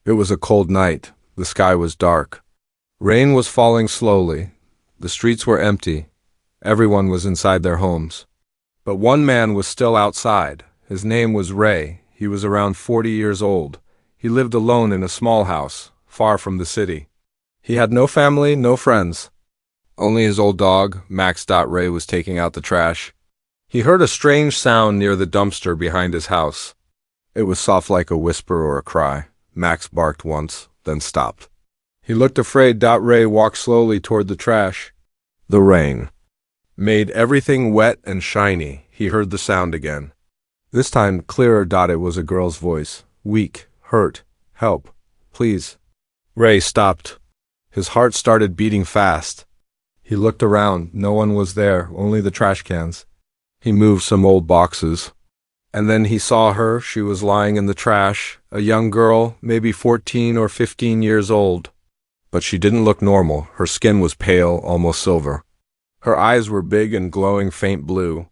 It was a cold night. The sky was dark. Rain was falling slowly. The streets were empty. Everyone was inside their homes. But one man was still outside. His name was Ray. He was around 40 years old. He lived alone in a small house, far from the city. He had no family, no friends. Only his old dog, Max. Ray was taking out the trash. He heard a strange sound near the dumpster behind his house. It was soft like a whisper or a cry. Max barked once, then stopped. He looked afraid. Ray walked slowly toward the trash. The rain made everything wet and shiny. He heard the sound again. This time clearer. It was a girl's voice. Weak, hurt, help, please. Ray stopped. His heart started beating fast. He looked around. No one was there, only the trash cans. He moved some old boxes. And then he saw her. She was lying in the trash, a young girl, maybe 14 or 15 years old. But she didn't look normal. Her skin was pale, almost silver. Her eyes were big and glowing faint blue.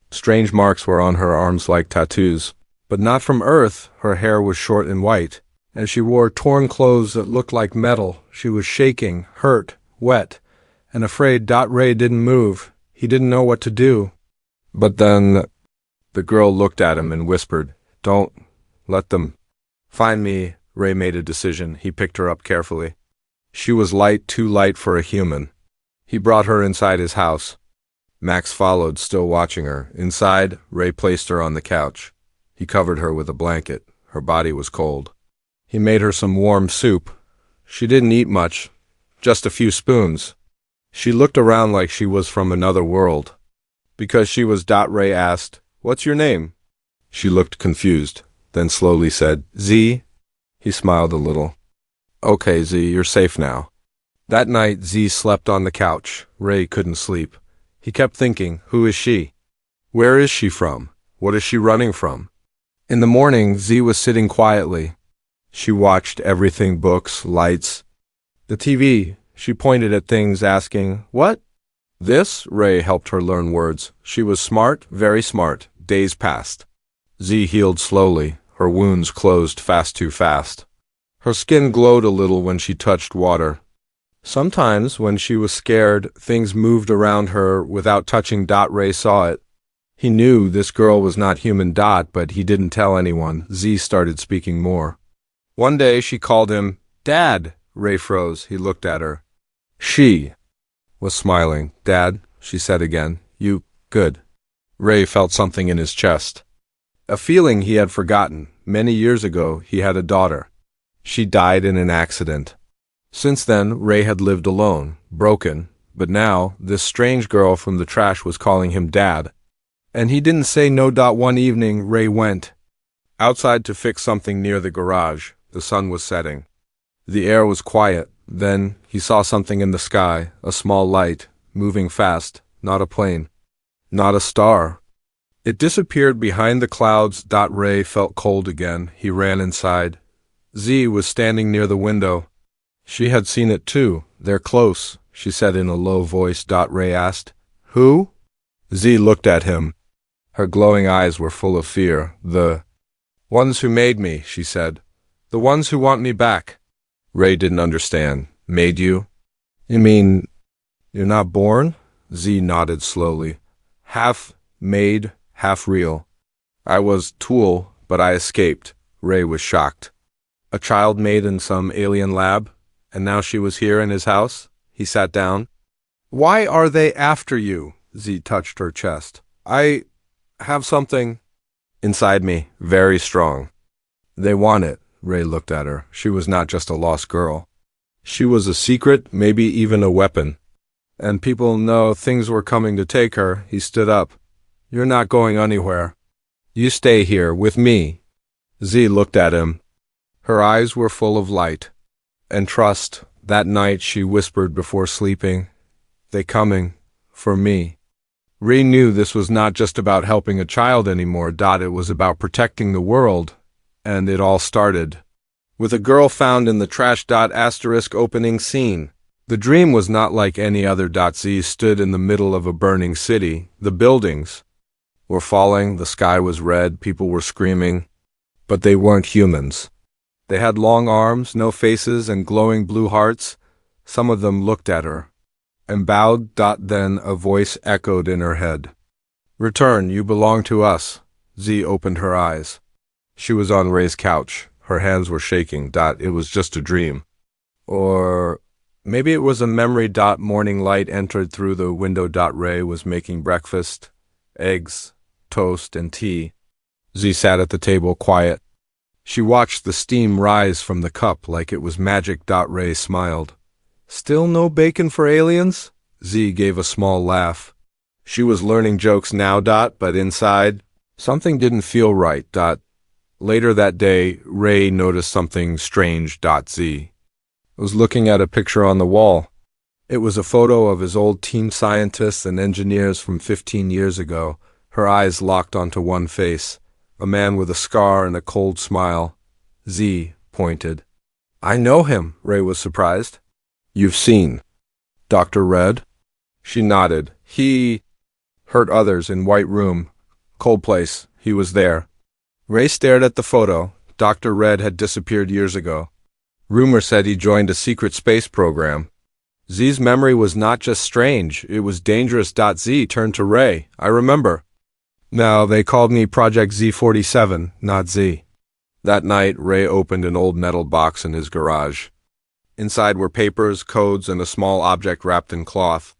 Strange marks were on her arms like tattoos. But not from Earth. Her hair was short and white, and she wore torn clothes that looked like metal. She was shaking, hurt, wet, and afraid. Ray didn't move. He didn't know what to do. But then the girl looked at him and whispered, "Don't let them find me." Ray made a decision. He picked her up carefully. She was light, too light for a human. He brought her inside his house. Max followed, still watching her. Inside, Ray placed her on the couch. He covered her with a blanket. Her body was cold. He made her some warm soup. She didn't eat much, just a few spoons. She looked around like she was from another world. Because she was. Ray asked, "What's your name?" She looked confused, then slowly said, "Z." He smiled a little. "Okay, Z, you're safe now." That night, Z slept on the couch. Ray couldn't sleep. He kept thinking, who is she? Where is she from? What is she running from? In the morning, Z was sitting quietly. She watched everything: books, lights, the TV. She pointed at things, asking, "What?" "This?" Ray helped her learn words. She was smart, very smart. Days passed. Z healed slowly. Her wounds closed too fast. Her skin glowed a little when she touched water. Sometimes, when she was scared, things moved around her without touching. Ray saw it. He knew this girl was not human. But he didn't tell anyone. Z started speaking more. One day she called him, "Dad." Ray froze. He looked at her. She was smiling. "Dad," she said again. "You, good." Ray felt something in his chest. A feeling he had forgotten. Many years ago, he had a daughter. She died in an accident. Since then, Ray had lived alone, broken, but now, this strange girl from the trash was calling him Dad. And he didn't say no. One evening, Ray went outside to fix something near the garage. The sun was setting. The air was quiet. Then, he saw something in the sky, a small light, moving fast, not a plane, not a star. It disappeared behind the clouds. Ray felt cold again. He ran inside. Z was standing near the window. She had seen it too. "They're close," she said in a low voice. Ray asked, "Who?" Z looked at him. Her glowing eyes were full of fear. "The ones who made me," she said. "The ones who want me back." Ray didn't understand. "Made you? You mean you're not born?" Z nodded slowly. "Half made, half real. I was tool, but I escaped." Ray was shocked. A child made in some alien lab? And now she was here in his house? He sat down. "Why are they after you?" Z touched her chest. "I have something inside me, very strong. They want it." Ray looked at her. She was not just a lost girl. She was a secret, maybe even a weapon. And people know things were coming to take her. He stood up. "You're not going anywhere. You stay here with me." Z looked at him. Her eyes were full of light and trust. That night she whispered before sleeping, "They coming for me." Ray knew this was not just about helping a child anymore. It was about protecting the world. And it all started with a girl found in the trash. Opening scene. The dream was not like any other. Z stood in the middle of a burning city. The buildings were falling, the sky was red, people were screaming. But they weren't humans. They had long arms, no faces, and glowing blue hearts. Some of them looked at her and bowed. Then a voice echoed in her head. Return, you belong to us. Z opened her eyes. She was on Ray's couch. Her hands were shaking. It was just a dream. Or maybe it was a memory. Morning light entered through the window. Ray was making breakfast, eggs, toast, and tea. Z sat at the table, quiet. She watched the steam rise from the cup like it was magic. Ray smiled. Still no bacon for aliens? Z gave a small laugh. She was learning jokes now. But inside, something didn't feel right. Later that day, Ray noticed something strange. Z was looking at a picture on the wall. It was a photo of his old team scientists and engineers from 15 years ago. Her eyes locked onto one face, a man with a scar and a cold smile. Z pointed. I know him, Ray was surprised. You've seen Dr. Red? She nodded. He hurt others in White Room. Cold place. He was there. Ray stared at the photo. Dr. Red had disappeared years ago. Rumor said he joined a secret space program. Z's memory was not just strange, it was dangerous. Z turned to Ray. I remember. Now, they called me Project Z47, not Z. That night, Ray opened an old metal box in his garage. Inside were papers, codes, and a small object wrapped in cloth.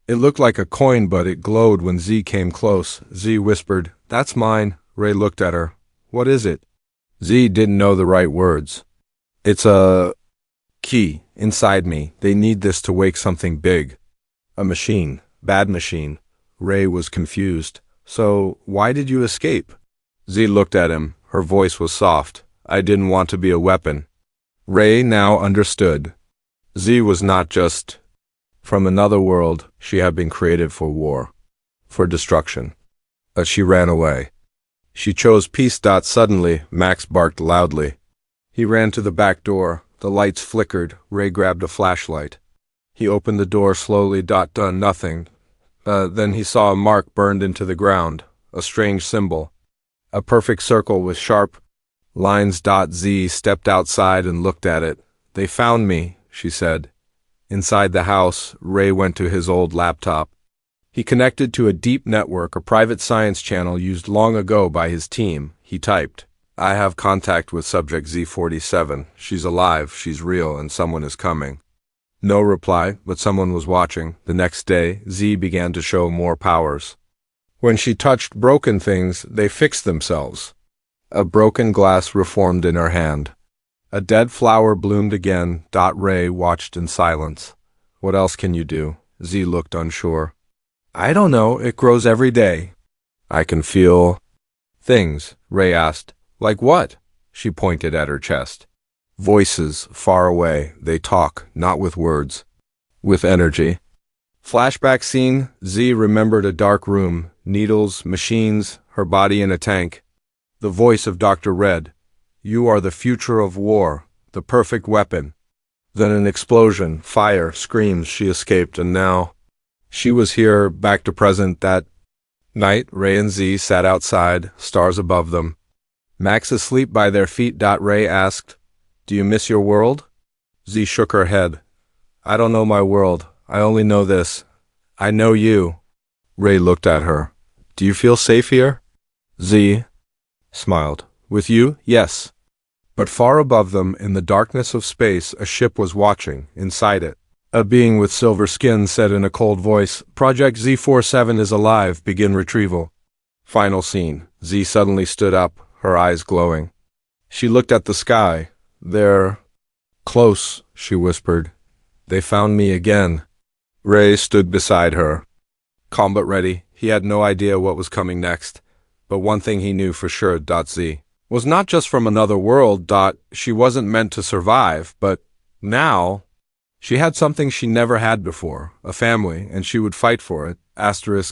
It looked like a coin, but it glowed when Z came close. Z whispered, That's mine. Ray looked at her. What is it? Z didn't know the right words. It's a key inside me. They need this to wake something big. A machine. Bad machine. Ray was confused. So, why did you escape? Z looked at him. Her voice was soft. I didn't want to be a weapon. Ray now understood. Z was not just from another world. She had been created for war, for destruction. But she ran away. She chose peace. Suddenly, Max barked loudly. He ran to the back door. The lights flickered. Ray grabbed a flashlight. He opened the door slowly. Nothing. Then he saw a mark burned into the ground, a strange symbol. A perfect circle with sharp lines. Z stepped outside and looked at it. They found me, she said. Inside the house, Ray went to his old laptop. He connected to a deep network, a private science channel used long ago by his team. He typed, I have contact with subject Z47. She's alive, she's real, and someone is coming. No reply, but someone was watching. The next day, Z began to show more powers. When she touched broken things, they fixed themselves. A broken glass reformed in her hand. A dead flower bloomed again. Ray watched in silence. What else can you do? Z looked unsure. I don't know. It grows every day. I can feel things, Ray asked. Like what? She pointed at her chest. Voices, far away. They talk, not with words. With energy. Flashback scene. Z remembered a dark room. Needles, machines, her body in a tank. The voice of Dr. Red. You are the future of war, the perfect weapon. Then an explosion, fire, screams. She escaped, and now she was here, back to present. That night, Ray and Z sat outside, stars above them. Max asleep by their feet. Ray asked, Do you miss your world? Z shook her head. I don't know my world. I only know this. I know you. Ray looked at her. Do you feel safe here? Z smiled. With you? Yes. But far above them, in the darkness of space, a ship was watching. Inside it, a being with silver skin said in a cold voice, Project Z47 is alive. Begin retrieval. Final scene. Z suddenly stood up, her eyes glowing. She looked at the sky. They're close, she whispered. They found me again. Ray stood beside her, calm but ready. He had no idea what was coming next. But one thing he knew for sure. Z was not just from another world. She wasn't meant to survive, but now she had something she never had before, a family, and she would fight for it.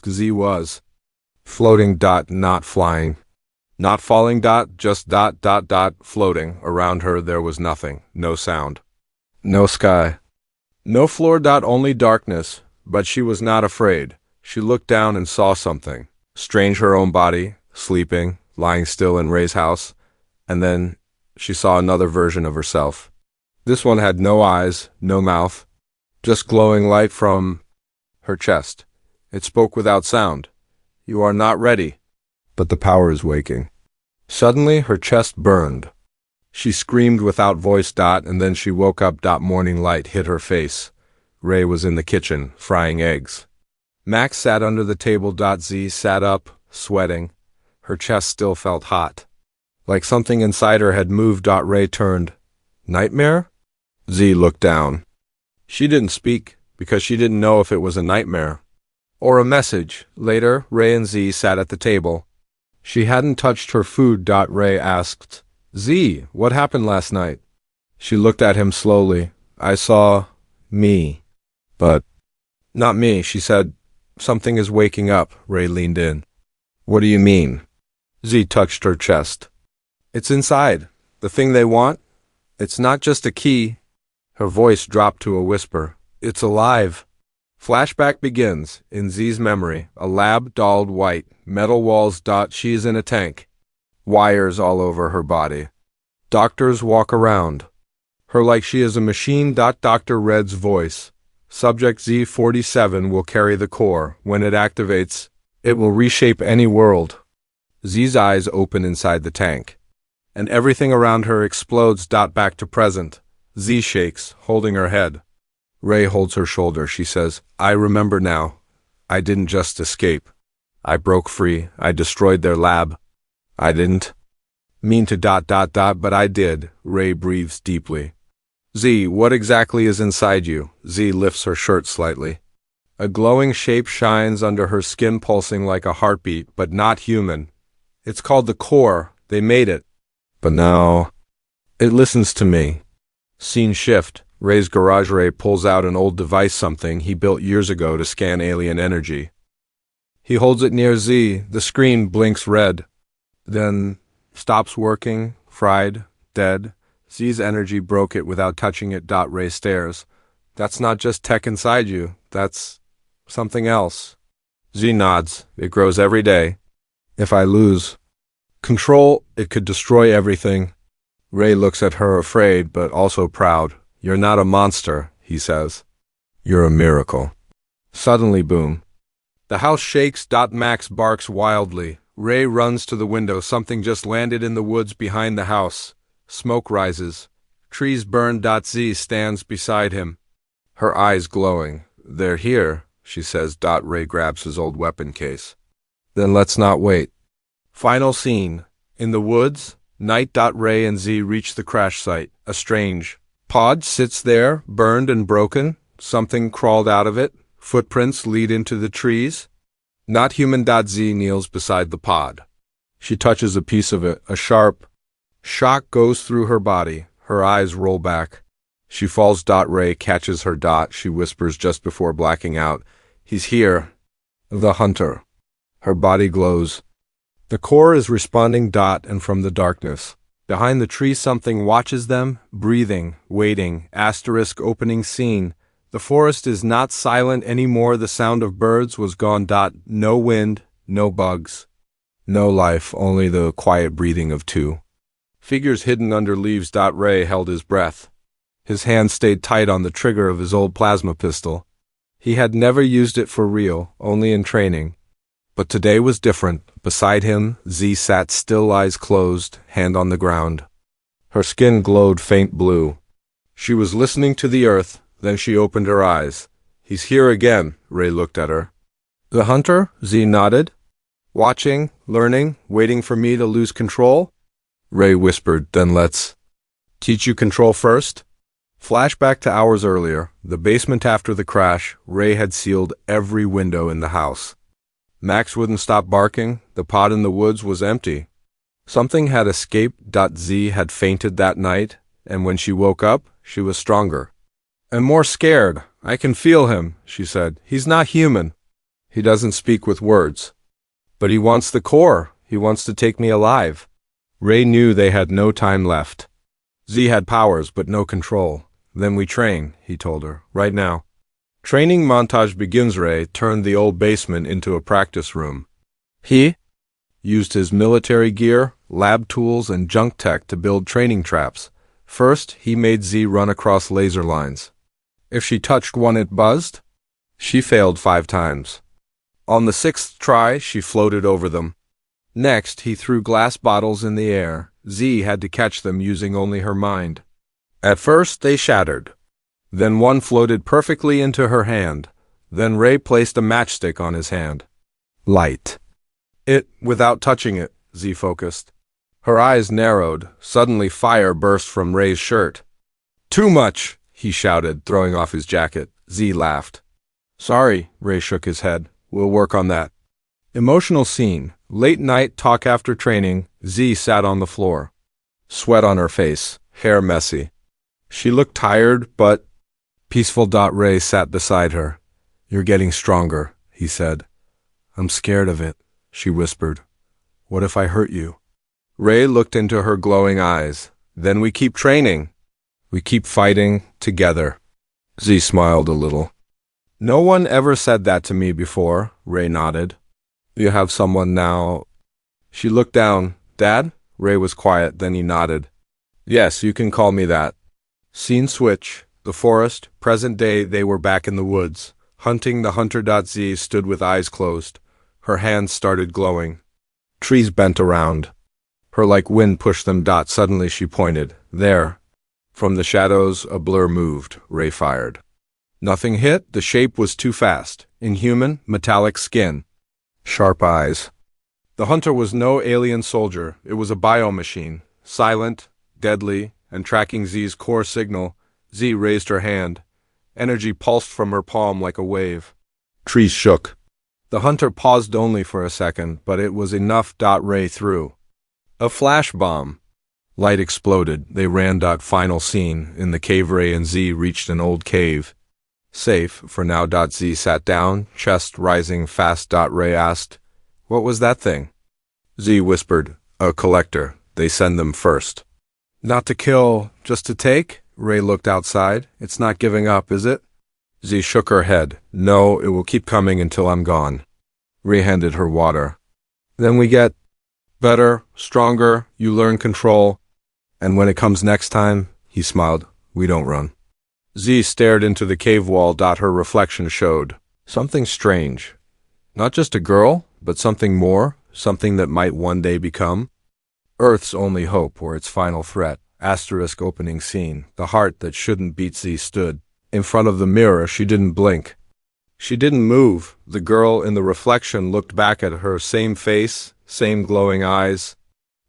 Z was floating. Not flying. Not falling. Just floating. Around her there was nothing, no sound, no sky, no floor. Only darkness, but she was not afraid. She looked down and saw something strange, her own body, sleeping, lying still in Ray's house, and then she saw another version of herself. This one had no eyes, no mouth, just glowing light from her chest. It spoke without sound. You are not ready, but the power is waking. Suddenly, her chest burned. She screamed without voice. And then she woke up. Morning light hit her face. Ray was in the kitchen, frying eggs. Max sat under the table. Z sat up, sweating. Her chest still felt hot. Like something inside her had moved. Ray turned. Nightmare? Z looked down. She didn't speak, because she didn't know if it was a nightmare or a message. Later, Ray and Z sat at the table. She hadn't touched her food. Ray asked, Z, what happened last night? She looked at him slowly. I saw me. But not me, she said. Something is waking up. Ray leaned in. What do you mean? Z touched her chest. It's inside. The thing they want? It's not just a key. Her voice dropped to a whisper. It's alive. Flashback begins. In Z's memory, a lab dolled white, metal walls. She is in a tank. Wires all over her body. Doctors walk around her like she is a machine. Dr. Red's voice. Subject Z47 will carry the core. When it activates, it will reshape any world. Z's eyes open inside the tank, and everything around her explodes. Back to present. Z shakes, holding her head. Ray holds her shoulder. She says, I remember now. I didn't just escape. I broke free. I destroyed their lab. I didn't mean to ... but I did. Ray breathes deeply. Z, what exactly is inside you? Z lifts her shirt slightly. A glowing shape shines under her skin, pulsing like a heartbeat, but not human. It's called the core. They made it. But now it listens to me. Scene shift. Ray's garage. Ray pulls out an old device, something he built years ago to scan alien energy. He holds it near Z. The screen blinks red, then stops working, fried, dead. Z's energy broke it without touching it. Ray stares. That's not just tech inside you. That's something else. Z nods. It grows every day. If I lose control, it could destroy everything. Ray looks at her, afraid but also proud. You're not a monster, he says. You're a miracle. Suddenly, boom. The house shakes. Max barks wildly. Ray runs to the window. Something just landed in the woods behind the house. Smoke rises. Trees burn. Z stands beside him, her eyes glowing. They're here, she says. Ray grabs his old weapon case. Then let's not wait. Final scene. In the woods, night. Ray and Z reach the crash site. A strange pod sits there, burned and broken. Something crawled out of it. Footprints lead into the trees. Not human. Z kneels beside the pod. She touches a piece of it. A sharp shock goes through her body. Her eyes roll back. She falls. Ray catches her. She whispers just before blacking out. He's here. The hunter. Her body glows. The core is responding. And from the darkness, behind the tree, something watches them, breathing, waiting. Opening scene. The forest is not silent anymore. The sound of birds was gone. No wind, no bugs, no life, only the quiet breathing of two figures hidden under leaves. Ray held his breath. His hand stayed tight on the trigger of his old plasma pistol. He had never used it for real, only in training. But today was different. Beside him, Z sat still, eyes closed, hand on the ground. Her skin glowed faint blue. She was listening to the earth. Then she opened her eyes. He's here again. Ray looked at her. The hunter? Z nodded. Watching, learning, waiting for me to lose control? Ray whispered, then let's teach you control first. Flashback to hours earlier, the basement after the crash. Ray had sealed every window in the house. Max wouldn't stop barking. The pod in the woods was empty. Something had escaped. Z had fainted that night, and when she woke up, she was stronger and more scared. I can feel him, she said. He's not human. He doesn't speak with words. But he wants the core. He wants to take me alive. Ray knew they had no time left. Z had powers, but no control. Then we train, he told her, right now. Training montage begins. Ray turned the old basement into a practice room. He used his military gear, lab tools, and junk tech to build training traps. First, he made Z run across laser lines. If she touched one, it buzzed. She failed 5 times. On the 6th try, she floated over them. Next, he threw glass bottles in the air. Z had to catch them using only her mind. At first, they shattered. Then one floated perfectly into her hand. Then Ray placed a matchstick on his hand. Light. It, without touching it, Z focused. Her eyes narrowed. Suddenly fire burst from Ray's shirt. Too much, he shouted, throwing off his jacket. Z laughed. Sorry, Ray shook his head. We'll work on that. Emotional scene. Late night talk after training. Z sat on the floor. Sweat on her face, hair messy. She looked tired, but peaceful. Ray sat beside her. You're getting stronger, he said. I'm scared of it, she whispered. What if I hurt you? Ray looked into her glowing eyes. Then we keep training. We keep fighting together. Z smiled a little. No one ever said that to me before, Ray nodded. You have someone now. She looked down. Dad? Ray was quiet, then he nodded. Yes, you can call me that. Scene switch. The forest, present day. They were back in the woods. Hunting. The hunter. Z stood with eyes closed. Her hands started glowing. Trees bent around her like wind pushed them. Suddenly she pointed. There. From the shadows, a blur moved. Ray fired. Nothing hit. The shape was too fast. Inhuman, metallic skin. Sharp eyes. The hunter was no alien soldier. It was a biomachine. Silent, deadly, and tracking Z's core signal. Z raised her hand. Energy pulsed from her palm like a wave. Trees shook. The hunter paused only for a second, but it was enough. Ray threw a flash bomb. Light exploded. They ran. Final scene. In the cave. Ray and Z reached an old cave. Safe, for now. Z sat down, chest rising fast. Ray asked, What was that thing? Z whispered, A collector. They send them first. Not to kill, just to take? Ray looked outside. It's not giving up, is it? Z shook her head. No, it will keep coming until I'm gone. Ray handed her water. Then we get better, stronger, you learn control. And when it comes next time, he smiled, we don't run. Z stared into the cave wall. Her reflection showed something strange. Not just a girl, but something more, something that might one day become Earth's only hope or its final threat. Asterisk opening scene. The heart that shouldn't beat. Z stood in front of the mirror. She didn't blink. She didn't move. The girl in the reflection looked back at her. Same face, same glowing eyes.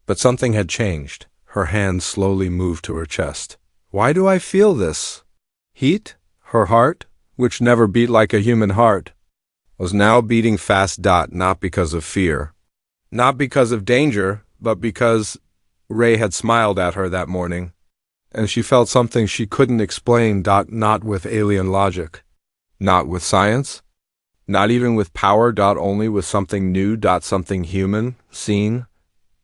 But something had changed. Her hand slowly moved to her chest. Why do I feel this? Heat? Her heart, which never beat like a human heart, was now beating fast. Not because of fear. Not because of danger, but because Ray had smiled at her that morning. And she felt something she couldn't explain. Not with alien logic. Not with science. Not even with power. Only with something new. Something human, seen,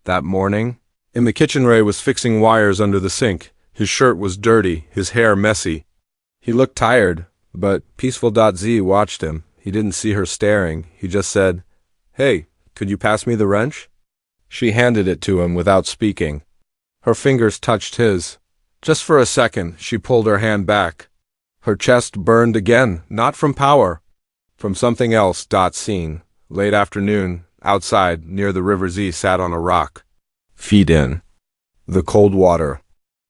that morning. In the kitchen. Ray was fixing wires under the sink. His shirt was dirty, his hair messy. He looked tired, but peaceful. Z watched him. He didn't see her staring. He just said, Hey, could you pass me the wrench? She handed it to him without speaking. Her fingers touched his. Just for a second, she pulled her hand back. Her chest burned again, not from power, from something else. Scene. Late afternoon, outside, near the river. Z sat on a rock. Feet in the cold water.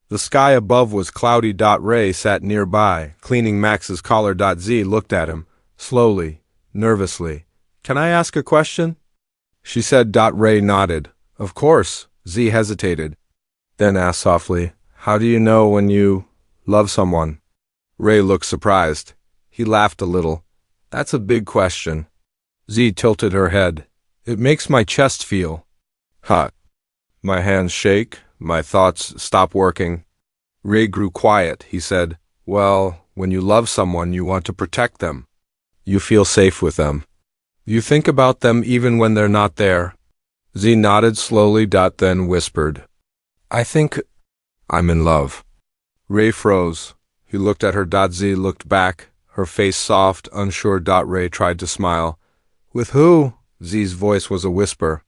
The sky above was cloudy. Ray sat nearby, cleaning Max's collar. Z looked at him, slowly, nervously. Can I ask a question? She said. Ray nodded. Of course. Z hesitated, then asked softly, How do you know when you love someone? Ray looked surprised. He laughed a little. That's a big question. Z tilted her head. It makes my chest feel hot. My hands shake. My thoughts stop working. Ray grew quiet. He said, Well, when you love someone, you want to protect them. You feel safe with them. You think about them even when they're not there. Z nodded slowly. Then whispered, I think I'm in love. Ray froze. He looked at her. Z looked back, her face soft, unsure. Ray tried to smile. With who? Z's voice was a whisper.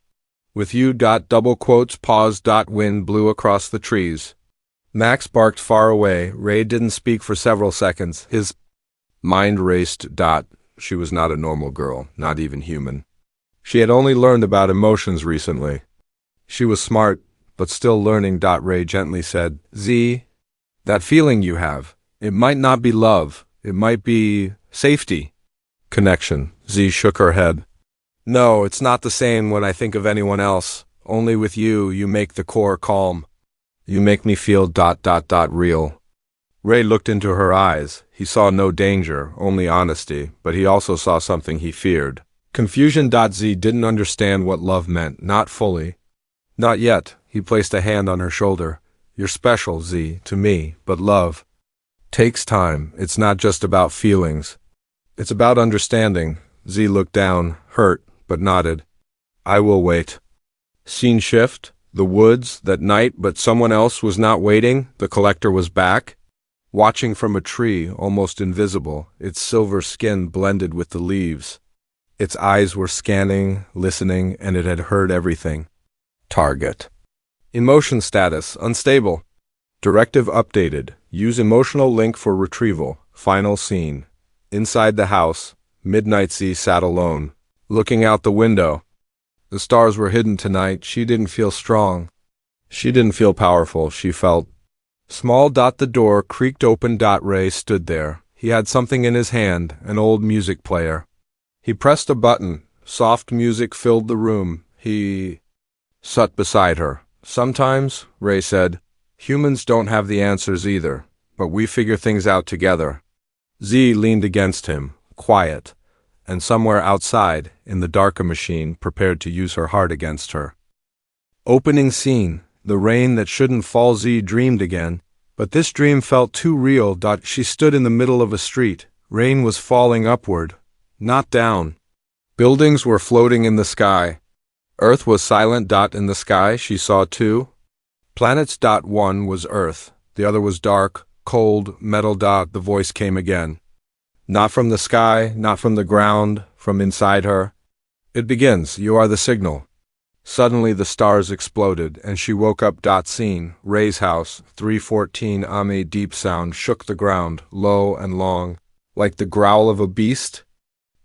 With you. Double quotes, pause. Wind blew across the trees. Max barked far away. Ray didn't speak for several seconds. His mind raced. She was not a normal girl, not even human. She had only learned about emotions recently. She was smart, but still learning. Ray gently said, Z, that feeling you have, it might not be love. It might be safety. Connection. Z shook her head. No, it's not the same when I think of anyone else. Only with you, you make the core calm. You make me feel real. Ray looked into her eyes. He saw no danger, only honesty, but he also saw something he feared. Confusion. Z didn't understand what love meant, not fully. Not yet. He placed a hand on her shoulder. You're special, Z, to me, but love takes time. It's not just about feelings. It's about understanding. Z looked down, hurt, but nodded. I will wait. Scene shift. The woods, that night, but someone else was not waiting. The collector was back, watching from a tree, almost invisible, its silver skin blended with the leaves. Its eyes were scanning, listening, and it had heard everything. Target. Emotion status, unstable. Directive updated. Use emotional link for retrieval. Final scene. Inside the house, Midnight Z sat alone, looking out the window. The stars were hidden tonight. She didn't feel strong. She didn't feel powerful. She felt small. The door creaked open. Ray stood there. He had something in his hand, an old music player. He pressed a button. Soft music filled the room. He sat beside her. Sometimes, Ray said, humans don't have the answers either, but we figure things out together. Z leaned against him, quiet, and somewhere outside, in the dark, a machine prepared to use her heart against her. Opening scene. The rain that shouldn't fall. Z dreamed again, but this dream felt too real. She stood in the middle of a street. Rain was falling upward, not down. Buildings were floating in the sky. Earth was silent. In the sky she saw two planets. One was Earth, the other was dark, cold, metal. The voice came again. Not from the sky, not from the ground, from inside her. It begins. You are the signal. Suddenly the stars exploded, and she woke up. Scene. Ray's house, 314 Ame. Deep sound shook the ground, low and long, like the growl of a beast.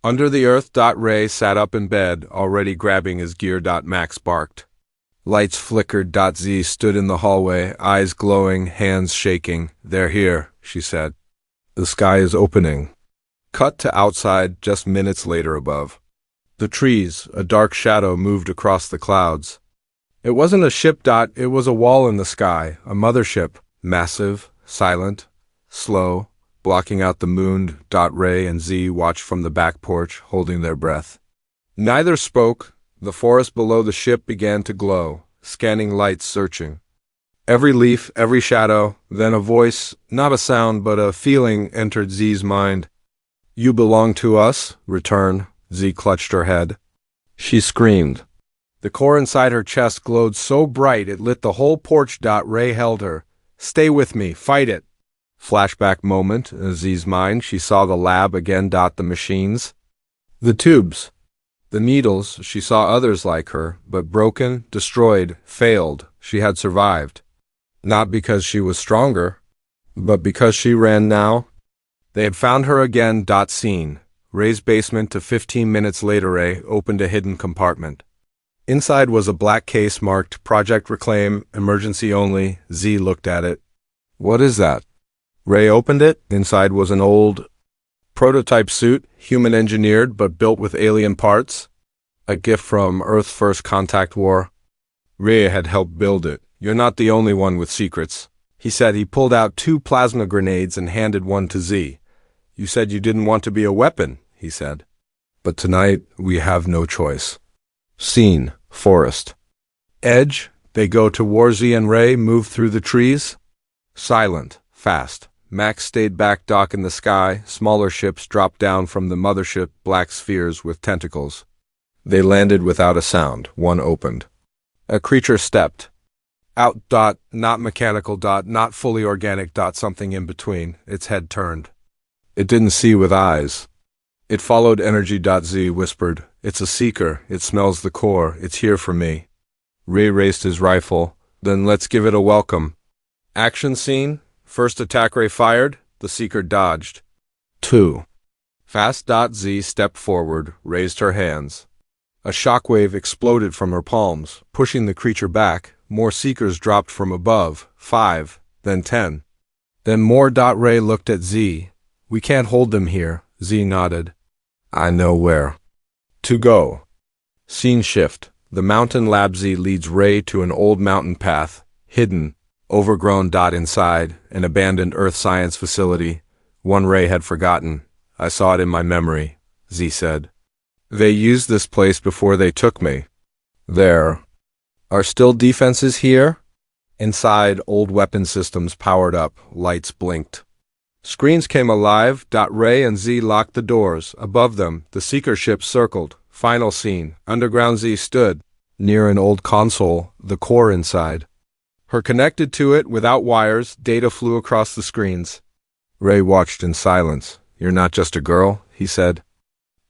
Under the earth. Ray sat up in bed, already grabbing his gear. Max barked. Lights flickered. Z stood in the hallway, eyes glowing, hands shaking. They're here, she said. The sky is opening. Cut to outside, just minutes later above. The trees, a dark shadow moved across the clouds. It wasn't a ship. It was a wall in the sky, a mothership, massive, silent, slow, blocking out the moon. Ray and Z watched from the back porch, holding their breath. Neither spoke. The forest below the ship began to glow, scanning lights, searching. Every leaf, every shadow, then a voice, not a sound but a feeling, entered Z's mind. You belong to us, return. Z clutched her head. She screamed. The core inside her chest glowed so bright it lit the whole porch. Ray held her. Stay with me, fight it. Flashback moment. In Z's mind, she saw the lab again. The machines. The tubes. The needles. She saw others like her, but broken, destroyed, failed. She had survived. Not because she was stronger, but because she ran now. They had found her again. Scene. Ray's basement. To 15 minutes later. Ray opened a hidden compartment. Inside was a black case marked Project Reclaim, Emergency Only. Z looked at it. What is that? Ray opened it. Inside was an old prototype suit, human engineered but built with alien parts. A gift from Earth's first contact war. Ray had helped build it. You're not the only one with secrets, he said. He pulled out 2 plasma grenades and handed one to Z. You said you didn't want to be a weapon, he said. But tonight, we have no choice. Scene. Forest. Edge. They go to war. Z and Ray move through the trees. Silent. Fast. Max stayed back. In the sky, smaller ships dropped down from the mothership, black spheres with tentacles. They landed without a sound. One opened. A creature stepped out. Not mechanical. Not fully organic. Something in between. Its head turned. It didn't see with eyes. It followed energy. Z whispered, it's a seeker. It smells the core. It's here for me. Ray raised his rifle. Then let's give it a welcome. Action scene. First attack Ray fired. The Seeker dodged. 2. Fast. Z stepped forward, raised her hands. A shockwave exploded from her palms, pushing the creature back. More Seekers dropped from above. 5, then 10. Then more. Ray looked at Z. We can't hold them here. Z nodded. I know where. To go. Scene shift. The mountain lab. Z leads Ray to an old mountain path, hidden, overgrown. Inside, an abandoned earth science facility. One Ray had forgotten. I saw it in my memory, Z said. They used this place before they took me. There are still defenses here? Inside, old weapon systems powered up, lights blinked. Screens came alive. Ray and Z locked the doors. Above them, the Seeker ship circled. Final scene. Underground. Z stood near an old console, the core inside. Her connected to it without wires, data flew across the screens. Ray watched in silence. You're not just a girl, he said.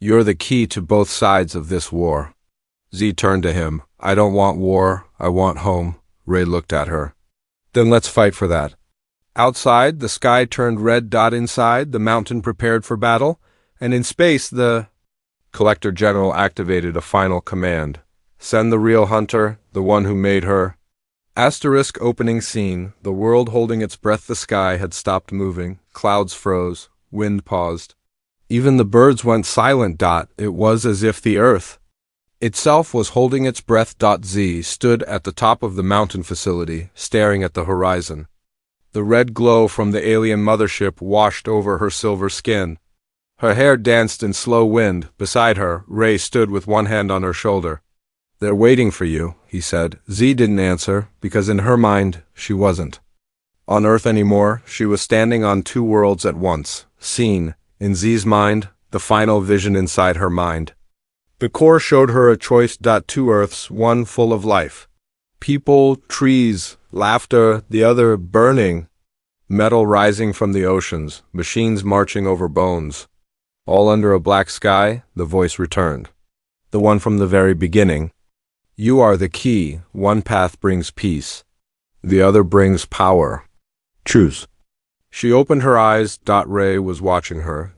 You're the key to both sides of this war. Z turned to him. I don't want war, I want home. Ray looked at her. Then let's fight for that. Outside, the sky turned red. Inside, the mountain prepared for battle, and in space, the Collector General activated a final command. Send the real hunter, the one who made her. Asterisk. Opening scene. The world holding its breath. The sky had stopped moving. Clouds froze. Wind paused. Even the birds went silent. It was as if the earth itself was holding its breath. Z stood at the top of the mountain facility, staring at the horizon. The red glow from the alien mothership washed over her silver skin. Her hair danced in slow wind. Beside her, Ray stood with one hand on her shoulder. They're waiting for you, he said. Z didn't answer, because in her mind, she wasn't on Earth anymore. She was standing on two worlds at once. Seen, in Z's mind, the final vision inside her mind. The core showed her a choice. Two Earths, one full of life. People, trees, laughter, the other burning. Metal rising from the oceans, machines marching over bones. All under a black sky, the voice returned. The one from the very beginning. You are the key. One path brings peace. The other brings power. Choose. She opened her eyes. Ray was watching her.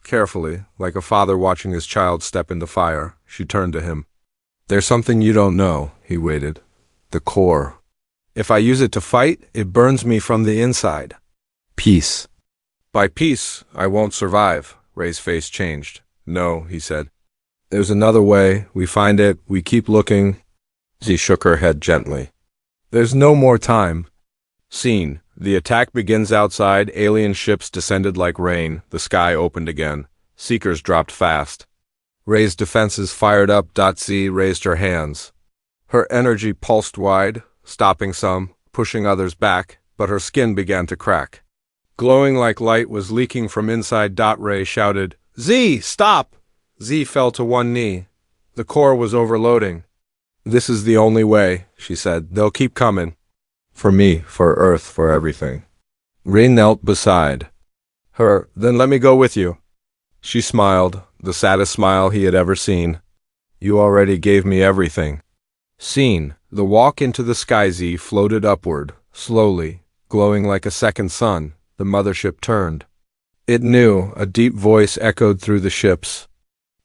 Carefully, like a father watching his child step into fire, she turned to him. There's something you don't know, he waited. The core. If I use it to fight, it burns me from the inside. Peace. By peace, I won't survive. Ray's face changed. No, he said. There's another way. We find it. We keep looking. Z shook her head gently. There's no more time. Scene. The attack begins outside. Alien ships descended like rain. The sky opened again. Seekers dropped fast. Ray's defenses fired up. Z raised her hands. Her energy pulsed wide, stopping some, pushing others back, but her skin began to crack. Glowing like light was leaking from inside. Ray shouted, Z, stop! Z fell to one knee. The core was overloading. This is the only way, she said. They'll keep coming. For me, for Earth, for everything. Ray knelt beside her. Then let me go with you. She smiled, the saddest smile he had ever seen. You already gave me everything. Scene. The walk into the sky. Z floated upward, slowly, glowing like a second sun. The mothership turned. It knew. A deep voice echoed through the ships.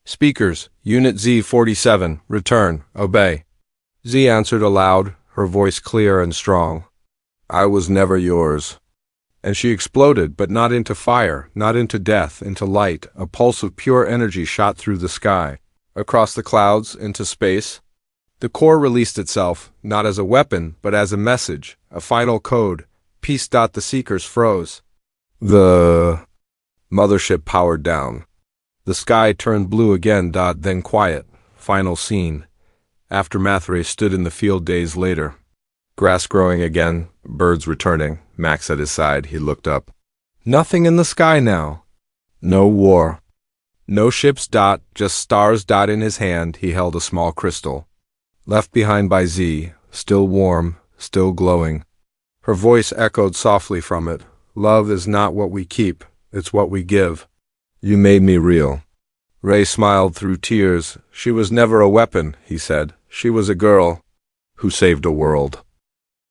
Speakers, Unit Z-47, return, obey. Z answered aloud, her voice clear and strong. I was never yours. And she exploded, but not into fire, not into death, into light. A pulse of pure energy shot through the sky, across the clouds, into space. The core released itself, not as a weapon, but as a message, a final code. Peace. The Seekers froze. The mothership powered down. The sky turned blue again. Then quiet. Final scene. Aftermath. Ray stood in the field days later. Grass growing again, birds returning. Max at his side. He looked up. Nothing in the sky now. No war. No ships. Just stars. In his hand, he held a small crystal. Left behind by Z, still warm, still glowing. Her voice echoed softly from it. Love is not what we keep, it's what we give. You made me real. Ray smiled through tears. She was never a weapon, he said. She was a girl who saved a world.